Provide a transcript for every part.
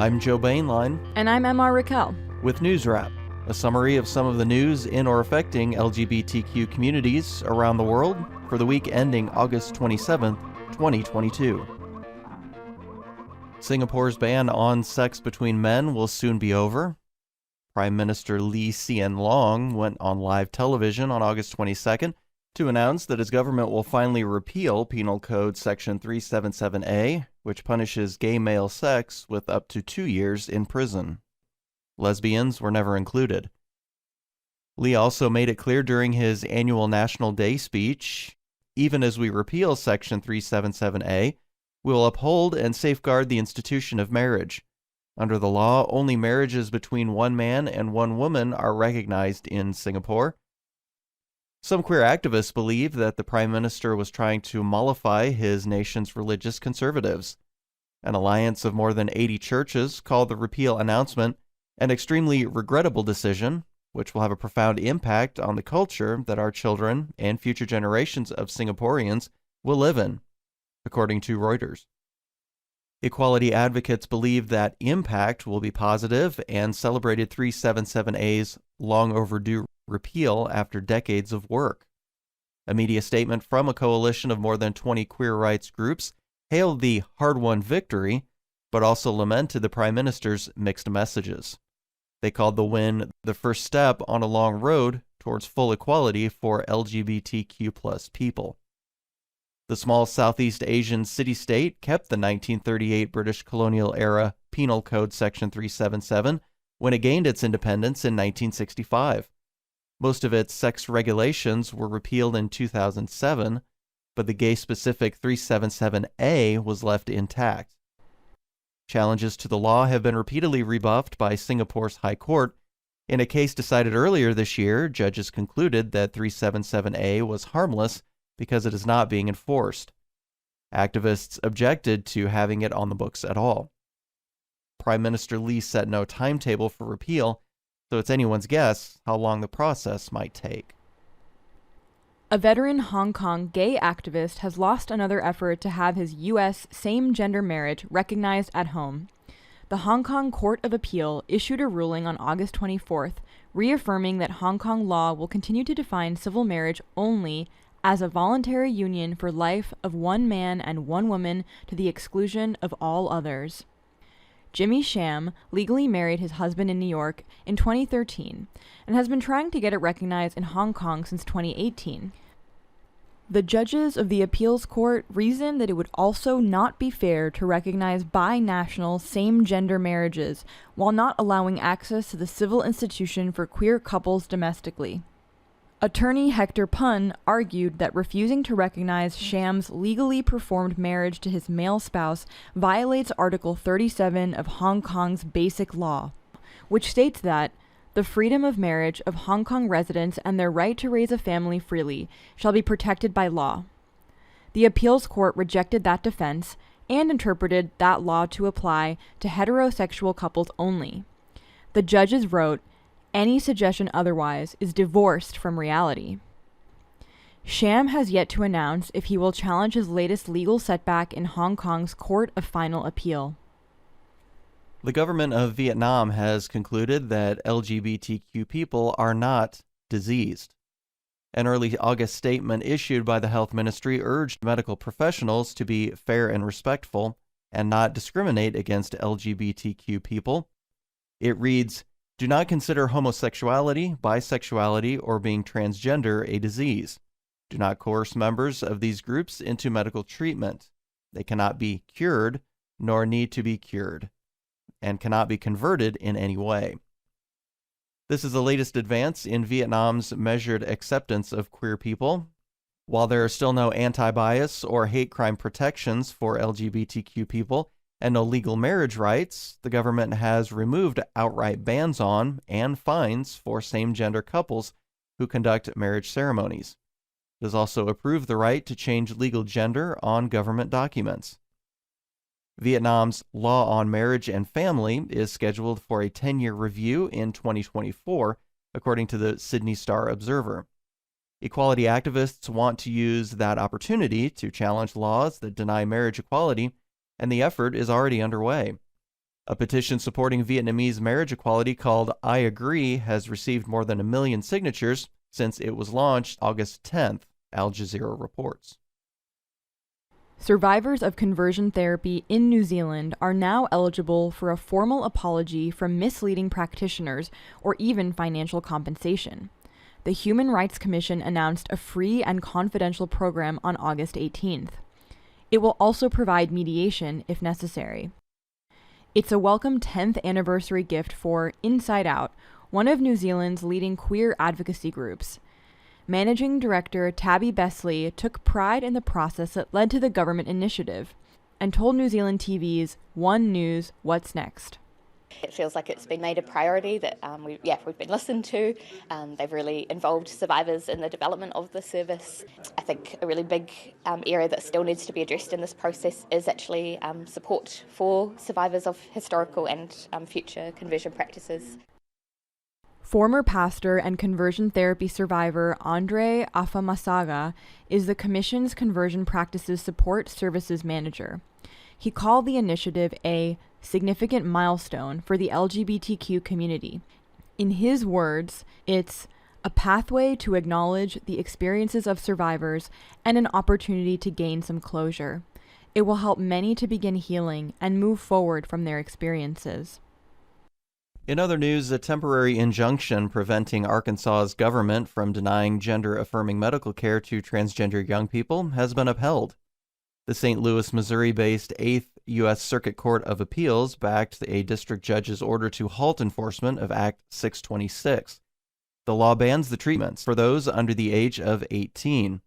I'm Joe Bainline. And I'm MR Raquel. With NewsWrap, a summary of some of the news in or affecting LGBTQ communities around the world for the week ending August 27th, 2022. Singapore's ban on sex between men will soon be over. Prime Minister Lee Hsien Loong went on live television on August 22nd to announce that his government will finally repeal Penal Code Section 377A, which punishes gay male sex with up to 2 years in prison. Lesbians were never included. Lee also made it clear during his annual National Day speech, even as we repeal Section 377A, we will uphold and safeguard the institution of marriage. Under the law, only marriages between one man and one woman are recognized in Singapore. Some queer activists believe that the Prime Minister was trying to mollify his nation's religious conservatives. An alliance of more than 80 churches called the repeal announcement an extremely regrettable decision, which will have a profound impact on the culture that our children and future generations of Singaporeans will live in, according to Reuters. Equality advocates believe that impact will be positive and celebrated 377A's long overdue repeal after decades of work. A media statement from a coalition of more than 20 queer rights groups hailed the hard-won victory, but also lamented the Prime Minister's mixed messages. They called the win the first step on a long road towards full equality for LGBTQ+ people. The small Southeast Asian city-state kept the 1938 British colonial-era Penal Code Section 377 when it gained its independence in 1965. Most of its sex regulations were repealed in 2007, but the gay-specific 377A was left intact. Challenges to the law have been repeatedly rebuffed by Singapore's High Court. In a case decided earlier this year, judges concluded that 377A was harmless because it is not being enforced. Activists objected to having it on the books at all. Prime Minister Lee set no timetable for repeal, so it's anyone's guess how long the process might take. A veteran Hong Kong gay activist has lost another effort to have his U.S. same-gender marriage recognized at home. The Hong Kong Court of Appeal issued a ruling on August 24th, reaffirming that Hong Kong law will continue to define civil marriage only as a voluntary union for life of one man and one woman to the exclusion of all others. Jimmy Sham legally married his husband in New York in 2013 and has been trying to get it recognized in Hong Kong since 2018. The judges of the appeals court reasoned that it would also not be fair to recognize bi-national same-gender marriages while not allowing access to the civil institution for queer couples domestically. Attorney Hector Pun argued that refusing to recognize Sham's legally performed marriage to his male spouse violates Article 37 of Hong Kong's Basic Law, which states that the freedom of marriage of Hong Kong residents and their right to raise a family freely shall be protected by law. The appeals court rejected that defense and interpreted that law to apply to heterosexual couples only. The judges wrote, "Any suggestion otherwise is divorced from reality." Sham has yet to announce if he will challenge his latest legal setback in Hong Kong's Court of Final Appeal. The government of Vietnam has concluded that LGBTQ people are not diseased. An early August statement issued by the health ministry urged medical professionals to be fair and respectful and not discriminate against LGBTQ people. It reads, "Do not consider homosexuality, bisexuality, or being transgender a disease. Do not coerce members of these groups into medical treatment. They cannot be cured, nor need to be cured, and cannot be converted in any way." This is the latest advance in Vietnam's measured acceptance of queer people. While there are still no anti-bias or hate crime protections for LGBTQ people, and no legal marriage rights, the government has removed outright bans on and fines for same-gender couples who conduct marriage ceremonies. It has also approved the right to change legal gender on government documents. Vietnam's law on marriage and family is scheduled for a 10-year review in 2024, according to the Sydney Star Observer. Equality activists want to use that opportunity to challenge laws that deny marriage equality, and the effort is already underway. A petition supporting Vietnamese marriage equality called I Agree has received more than 1 million signatures since it was launched August 10th, Al Jazeera reports. Survivors of conversion therapy in New Zealand are now eligible for a formal apology from misleading practitioners or even financial compensation. The Human Rights Commission announced a free and confidential program on August 18th. It will also provide mediation if necessary. It's a welcome 10th anniversary gift for Inside Out, one of New Zealand's leading queer advocacy groups. Managing Director Tabby Besley took pride in the process that led to the government initiative and told New Zealand TV's One News What's Next. It feels like it's been made a priority that we've been listened to. They've really involved survivors in the development of the service. I think a really big area that still needs to be addressed in this process is actually support for survivors of historical and future conversion practices. Former pastor and conversion therapy survivor Andre Afamasaga is the Commission's Conversion Practices Support Services Manager. He called the initiative a significant milestone for the LGBTQ community. In his words, it's a pathway to acknowledge the experiences of survivors and an opportunity to gain some closure. It will help many to begin healing and move forward from their experiences. In other news, a temporary injunction preventing Arkansas's government from denying gender-affirming medical care to transgender young people has been upheld. The St. Louis, Missouri-based 8th U.S. Circuit Court of Appeals backed a district judge's order to halt enforcement of Act 626. The law bans the treatments for those under the age of 18.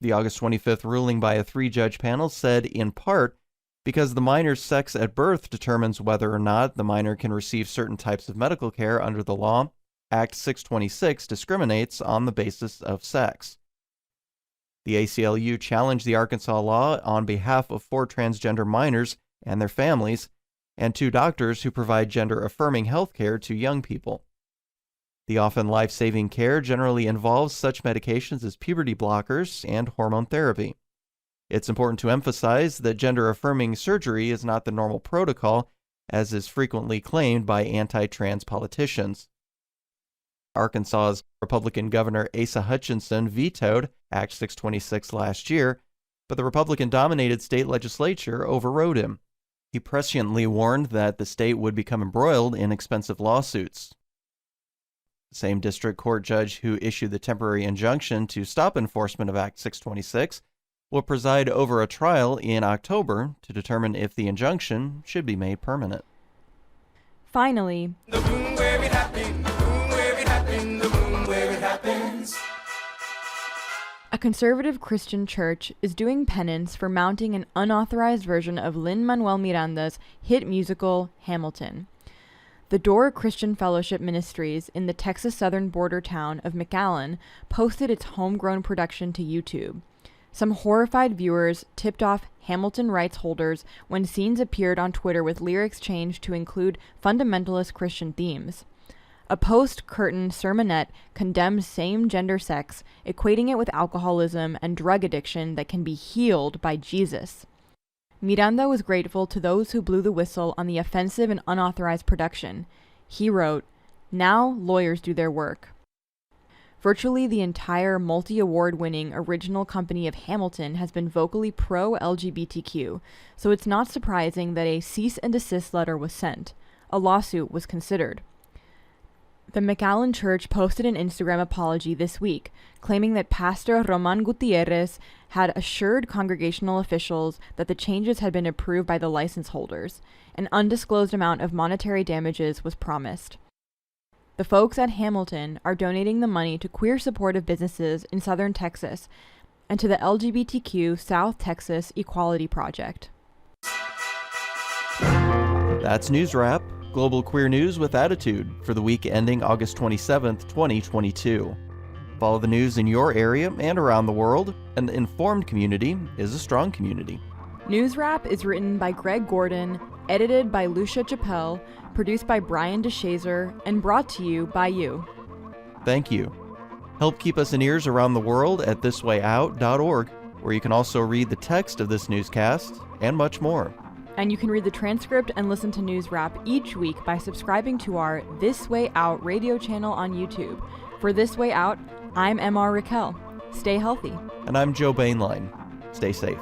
The August 25th ruling by a 3-judge panel said, in part, because the minor's sex at birth determines whether or not the minor can receive certain types of medical care under the law, Act 626 discriminates on the basis of sex. The ACLU challenged the Arkansas law on behalf of 4 transgender minors and their families, and 2 doctors who provide gender-affirming health care to young people. The often life-saving care generally involves such medications as puberty blockers and hormone therapy. It's important to emphasize that gender-affirming surgery is not the normal protocol, as is frequently claimed by anti-trans politicians. Arkansas's Republican Governor Asa Hutchinson vetoed Act 626 last year, but the Republican-dominated state legislature overrode him. He presciently warned that the state would become embroiled in expensive lawsuits. The same district court judge who issued the temporary injunction to stop enforcement of Act 626 will preside over a trial in October to determine if the injunction should be made permanent. Finally, a conservative Christian church is doing penance for mounting an unauthorized version of Lin-Manuel Miranda's hit musical Hamilton. The Door Christian Fellowship Ministries in the Texas southern border town of McAllen posted its homegrown production to YouTube. Some horrified viewers tipped off Hamilton rights holders when scenes appeared on Twitter with lyrics changed to include fundamentalist Christian themes. A post-curtain sermonette condemns same-gender sex, equating it with alcoholism and drug addiction that can be healed by Jesus. Miranda was grateful to those who blew the whistle on the offensive and unauthorized production. He wrote, "Now lawyers do their work." Virtually the entire multi-award-winning original company of Hamilton has been vocally pro-LGBTQ, so it's not surprising that a cease and desist letter was sent. A lawsuit was considered. The McAllen Church posted an Instagram apology this week, claiming that Pastor Roman Gutierrez had assured congregational officials that the changes had been approved by the license holders. An undisclosed amount of monetary damages was promised. The folks at Hamilton are donating the money to queer-supportive businesses in southern Texas and to the LGBTQ South Texas Equality Project. That's NewsWrap, global queer news with attitude, for the week ending August 27th, 2022. Follow the news in your area and around the world. An informed community is a strong community. NewsWrap is written by Greg Gordon, edited by Lucia Chappelle, produced by Brian DeShazer, and brought to you by you. Thank you. Help keep us in ears around the world at thiswayout.org, where you can also read the text of this newscast and much more. And you can read the transcript and listen to NewsWrap each week by subscribing to our This Way Out radio channel on YouTube. For This Way Out, I'm MR Raquel. Stay healthy. And I'm Joe Bainline. Stay safe.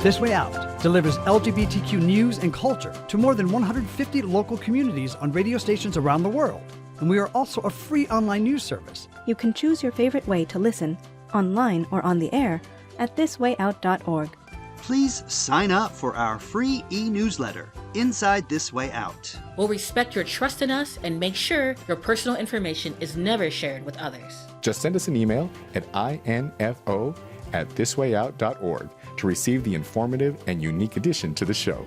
This Way Out delivers LGBTQ news and culture to more than 150 local communities on radio stations around the world. And we are also a free online news service. You can choose your favorite way to listen, online or on the air, at thiswayout.org. Please sign up for our free e-newsletter, Inside This Way Out. We'll respect your trust in us and make sure your personal information is never shared with others. Just send us an email at info@thiswayout.org to receive the informative and unique addition to the show.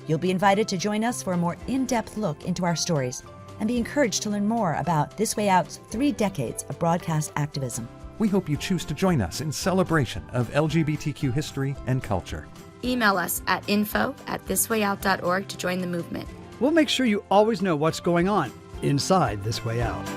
You'll be invited to join us for a more in-depth look into our stories and be encouraged to learn more about This Way Out's 3 decades of broadcast activism. We hope you choose to join us in celebration of LGBTQ history and culture. Email us at info@thiswayout.org to join the movement. We'll make sure you always know what's going on inside This Way Out.